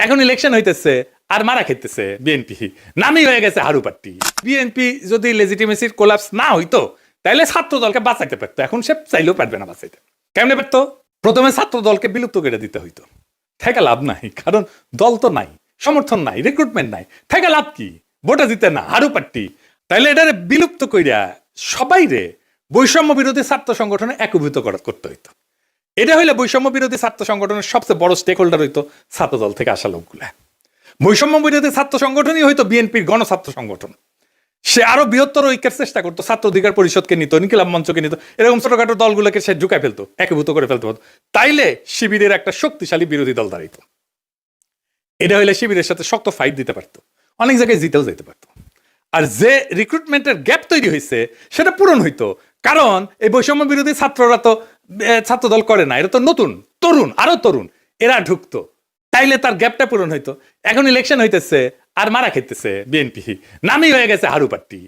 এখন ইলেকশন হইতেছে আর মারা খেতেছে বিএনপি, নামই হয়ে গেছে হারু পার্টি। বিএনপি যদি লেজিটিমেসির কোলাপস না হইতো তাহলে ছাত্র দলকে বাঁচাইতে পারতো, এখন সে চাইলেও পারবে না বাঁচাইতে। কেমনে পারতো? প্রথমে ছাত্র দলকে বিলুপ্ত করে দিতে হইতো, থেকে লাভ নাই, কারণ দল তো নাই, সমর্থন নাই, রিক্রুটমেন্ট নাই, থেকে লাভ কি? ভোটে দিতে না হারু পার্টি। তাইলে এটারে বিলুপ্ত কইরা সবাই রে বৈষম্য বিরোধী ছাত্র সংগঠনে একীভূত করতে হইতো। এটা হইলে বৈষম্য বিরোধী ছাত্র সংগঠনের সবচেয়ে বড় স্টেক হোল্ডার হইতো ছাত্র দল থেকে আসা লোকগুলা। বৈষম্য বিরোধী ছাত্র সংগঠনই হয়তো বিএনপির গণছাত্র সংগঠন। সে আরো বৃহত্তর ঐক্যের চেষ্টা করতো, ছাত্র অধিকার পরিষদকে নিত, ইনকিলাব মঞ্চকে নিত, এরকম ছোটখাটো দলগুলোকে সে ঢুকাই ফেলতো, একীভূত করে ফেলতে পারতো। তাইলে শিবিরের একটা শক্তিশালী বিরোধী দল দাঁড়াইতো। এটা হইলে শিবিরের সাথে শক্ত ফাইট দিতে পারতো, অনেক জায়গায় জিতেও যেতে পারতো। আর যে রিক্রুটমেন্টের গ্যাপ তৈরি হয়েছে সেটা পূরণ হইতো, কারণ এই বৈষম্য বিরোধী ছাত্ররা তো ছাত্র দল করে না, এরা তো নতুন তরুণ, আরো তরুণ, এরা ঢুকতো, তাইলে তার গ্যাপটা পূরণ হইতো। এখন ইলেকশন হইতেছে আর মারা খেতেছে বিএনপি, নামই হয়ে গেছে হারু পার্টি।